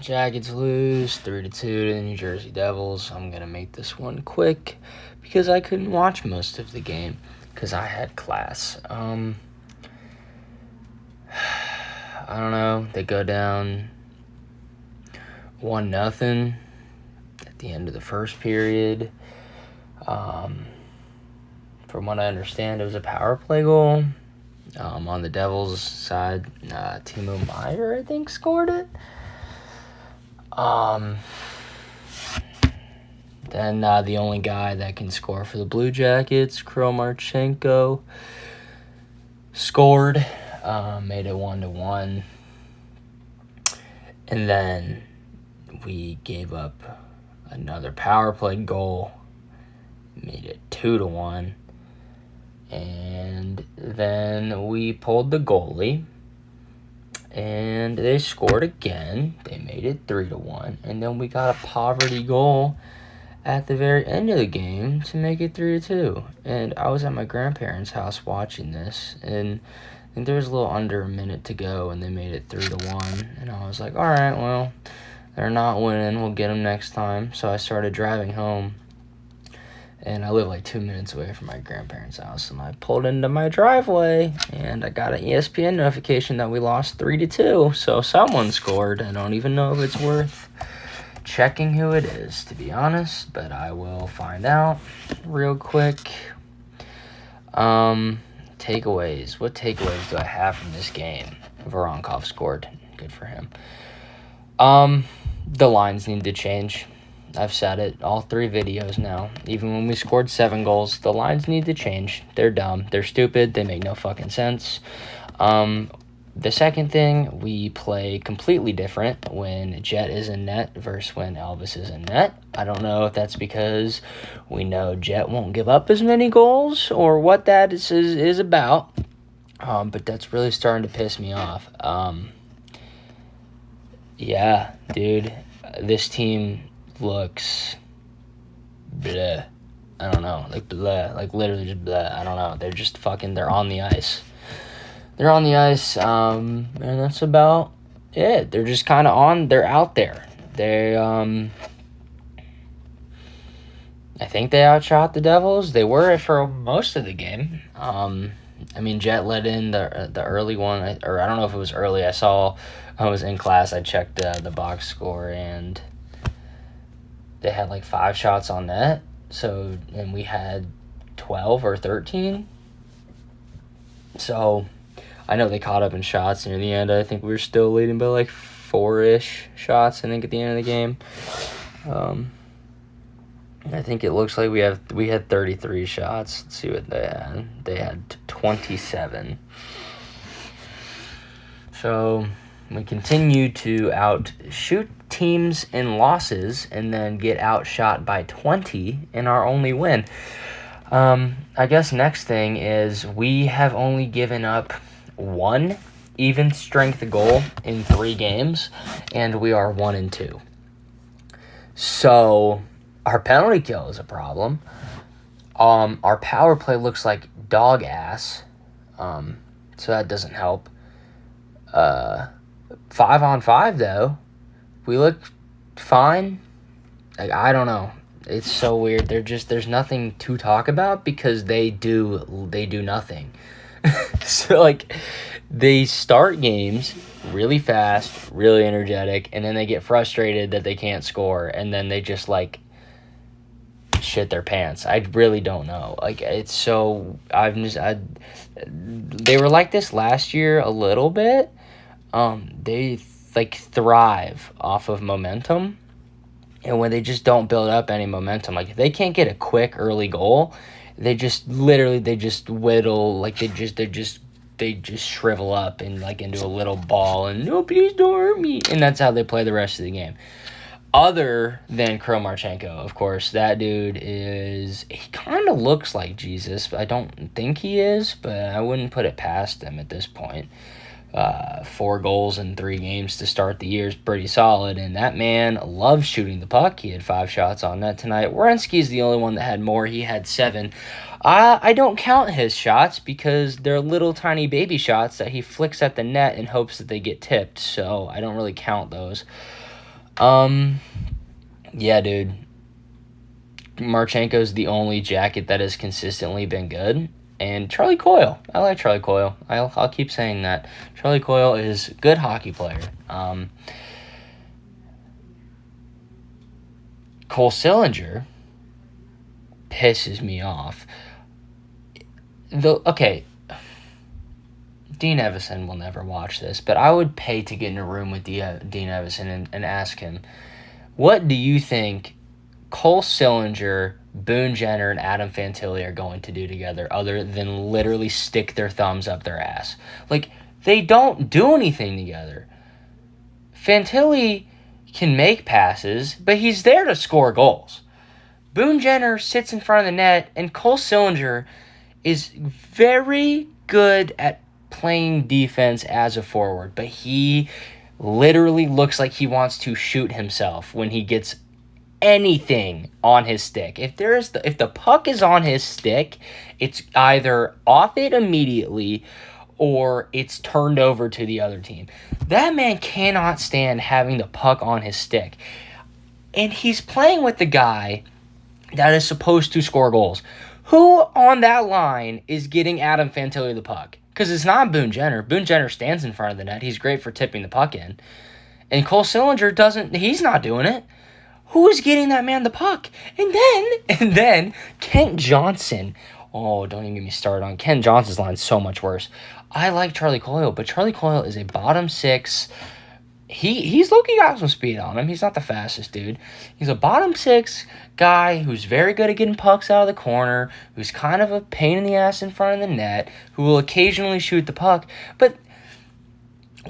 Jackets lose 3-2 to the New Jersey Devils. I'm going to make this one quick because I couldn't watch most of the game because I had class. I don't know. They go down 1-0 at the end of the first period. From what I understand, it was a power play goal. On the Devils' side, Timo Meier, I think, scored it. Then the only guy that can score for the Blue Jackets, Kirill Marchenko, scored, made it 1-1. And then we gave up another power play goal, made it 2-1. And then we pulled the goalie, and they scored again. They made it 3-1. And then we got a poverty goal at the very end of the game to make it 3-2. And I was at my grandparents' house watching this, and I think there was a little under a minute to go, and they made it 3-1. And I was like, all right, well, they're not winning. We'll get them next time. So I started driving home. And I live like 2 minutes away from my grandparents' house. And I pulled into my driveway, and I got an ESPN notification that we lost 3-2. So someone scored. I don't even know if it's worth checking who it is, to be honest. But I will find out real quick. Takeaways. What takeaways do I have from this game? Voronkov scored. Good for him. The lines need to change. I've said it all 3 videos now. Even when we scored 7 goals, the lines need to change. They're dumb. They're stupid. They make no fucking sense. The second thing, we play completely different when Jet is in net versus when Elvis is in net. I don't know if that's because we know Jet won't give up as many goals or what that is about. But that's really starting to piss me off. Yeah, dude. This team looks bleh. I don't know, like bleh, like literally just bleh. I don't know. They're just fucking. They're on the ice. And that's about it. They're just kind of on. They're out there. They I think they outshot the Devils. They were for most of the game. Jet led in the early one, or I don't know if it was early. I was in class. I checked the box score, and they had like 5 shots on net. So, and we had 12 or 13. So, I know they caught up in shots near the end. I think we were still leading by like 4-ish shots, I think, at the end of the game. I think it looks like we had 33 shots. Let's see what they had. They had 27. So, we continue to outshoot teams in losses and then get outshot by 20 in our only win. I guess next thing is we have only given up 1 even strength goal in 3 games, and we are 1-2. So our penalty kill is a problem. Our power play looks like dog ass, so that doesn't help. 5-on-5 though, we look fine. Like, I don't know. It's so weird. There's nothing to talk about because they do nothing. So like, they start games really fast, really energetic, and then they get frustrated that they can't score, and then they just like shit their pants. I really don't know. Like, it's so they were like this last year a little bit. They like thrive off of momentum, and when they just don't build up any momentum, like if they can't get a quick early goal, they just whittle, like they just shrivel up and like into a little ball, and no, please don't hurt me, and that's how they play the rest of the game. Other than Kirill Marchenko, of course, that dude he kind of looks like Jesus, but I don't think he is, but I wouldn't put it past him at this point. 4 goals in 3 games to start the year is pretty solid, and that man loves shooting the puck. He had 5 shots on net tonight. Werenski's the only one that had more. He had 7. I don't count his shots because they're little tiny baby shots that he flicks at the net in hopes that they get tipped, so I don't really count those. Yeah, dude. Marchenko's the only jacket that has consistently been good. And Charlie Coyle. I like Charlie Coyle. I'll keep saying that. Charlie Coyle is a good hockey player. Cole Sillinger pisses me off. Okay, Dean Evison will never watch this, but I would pay to get in a room with Dean Evison and ask him, what do you think Cole Sillinger, Boone Jenner, and Adam Fantilli are going to do together other than literally stick their thumbs up their ass? Like, they don't do anything together. Fantilli can make passes, but he's there to score goals. Boone Jenner sits in front of the net, and Cole Sillinger is very good at playing defense as a forward, but he literally looks like he wants to shoot himself when he gets anything on his stick. If the puck is on his stick, it's either off it immediately or it's turned over to the other team. That man cannot stand having the puck on his stick. And he's playing with the guy that is supposed to score goals. Who on that line is getting Adam Fantilli the puck? Because it's not Boone Jenner. Boone Jenner stands in front of the net. He's great for tipping the puck in. And Cole Sillinger doesn't. He's not doing it. Who is getting that man the puck? And then Kent Johnson. Oh, don't even get me started on Kent Johnson's line. So much worse. I like Charlie Coyle, but Charlie Coyle is a bottom six. He's low-key got some speed on him. He's not the fastest dude. He's a bottom six guy who's very good at getting pucks out of the corner, who's kind of a pain in the ass in front of the net, who will occasionally shoot the puck. But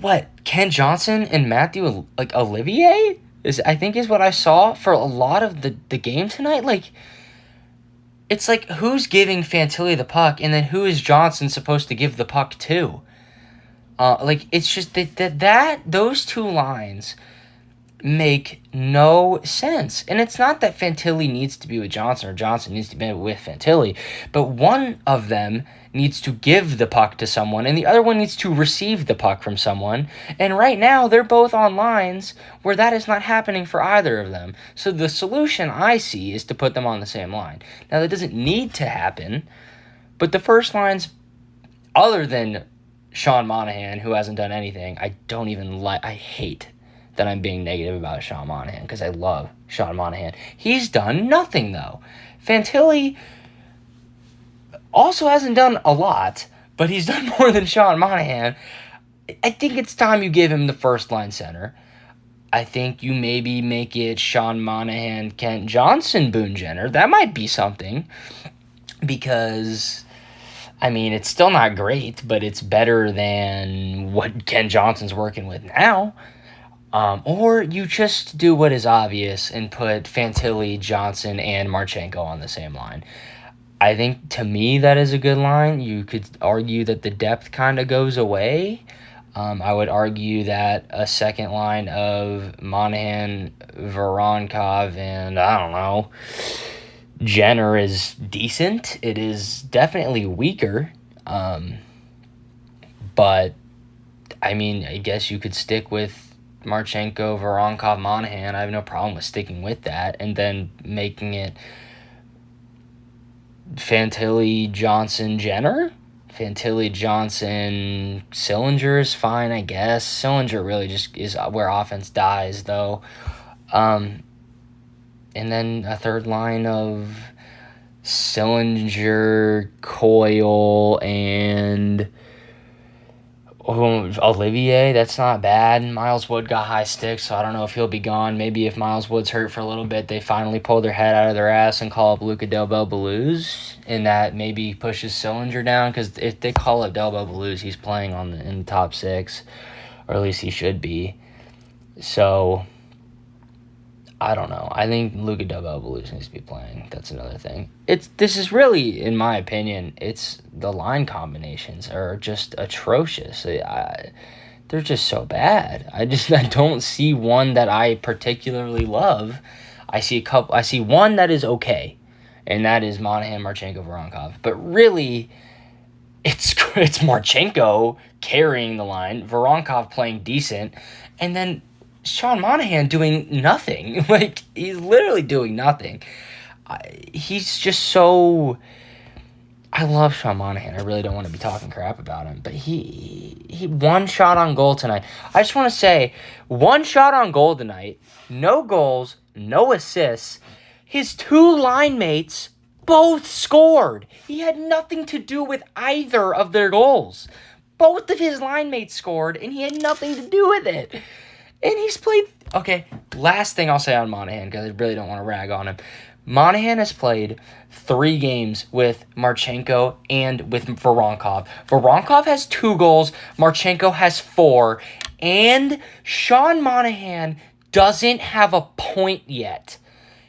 what, Ken Johnson and Matthew Olivier I think is what I saw for a lot of the game tonight. Like, it's like, who's giving Fantilli the puck, and then who is Johnson supposed to give the puck to? It's just that those two lines make no sense. And it's not that Fantilli needs to be with Johnson or Johnson needs to be with Fantilli, but one of them needs to give the puck to someone and the other one needs to receive the puck from someone. And right now they're both on lines where that is not happening for either of them. So the solution I see is to put them on the same line. Now that doesn't need to happen, but the first lines, other than Sean Monahan, who hasn't done anything, I hate that I'm being negative about Sean Monahan because I love Sean Monahan. He's done nothing, though. Fantilli also hasn't done a lot, but he's done more than Sean Monahan. I think it's time you give him the first line center. I think you maybe make it Sean Monahan, Kent Johnson, Boone Jenner. That might be something because, I mean, it's still not great, but it's better than what Ken Johnson's working with now. Or you just do what is obvious and put Fantilli, Johnson, and Marchenko on the same line. I think, to me, that is a good line. You could argue that the depth kind of goes away. I would argue that a second line of Monahan, Voronkov, and, I don't know, Jenner is decent. It is definitely weaker. But, I mean, I guess you could stick with Marchenko, Voronkov, Monahan. I have no problem with sticking with that. And then making it Fantilli, Johnson, Jenner? Fantilli, Johnson, Sillinger is fine, I guess. Sillinger really just is where offense dies, though. And then a third line of Sillinger, Coyle, and Olivier. That's not bad. Miles Wood got high sticks, so I don't know if he'll be gone. Maybe if Miles Wood's hurt for a little bit, they finally pull their head out of their ass and call up Luca Del Belbaluz, and that maybe pushes Sillinger down, because if they call up Del Belbaluz, he's playing in the top six, or at least he should be. So I don't know. I think Luca Del Belbaluz needs to be playing. That's another thing. This is really, in my opinion, it's the line combinations are just atrocious. They're just so bad. I don't see one that I particularly love. I see one that is okay, and that is Monahan, Marchenko, Voronkov. But really, it's Marchenko carrying the line, Voronkov playing decent, and then Sean Monahan doing nothing. Like, he's literally doing nothing. He's just so... I love Sean Monahan. I really don't want to be talking crap about him. But he one shot on goal tonight. I just want to say, one shot on goal tonight. No goals, no assists. His two line mates both scored. He had nothing to do with either of their goals. Both of his line mates scored, and he had nothing to do with it. And he's played... Okay, last thing I'll say on Monahan, because I really don't want to rag on him. Monahan has played 3 games with Marchenko and with Voronkov. Voronkov has 2 goals. Marchenko has 4. And Sean Monahan doesn't have a point yet.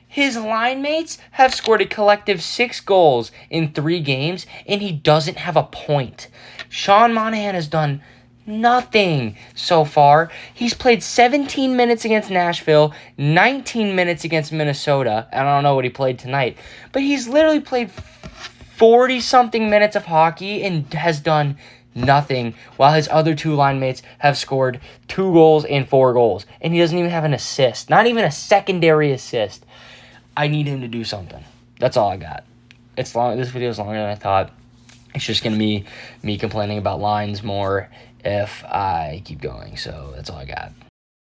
His line mates have scored a collective 6 goals in 3 games, and he doesn't have a point. Sean Monahan has done nothing so far. He's played 17 minutes against Nashville, 19 minutes against Minnesota. I don't know what he played tonight, but he's literally played 40-something minutes of hockey and has done nothing, while his other 2 line mates have scored 2 goals and 4 goals, and he doesn't even have an assist, not even a secondary assist. I need him to do something. That's all I got. It's long. This video is longer than I thought. It's just going to be me complaining about lines more if I keep going. So that's all I got.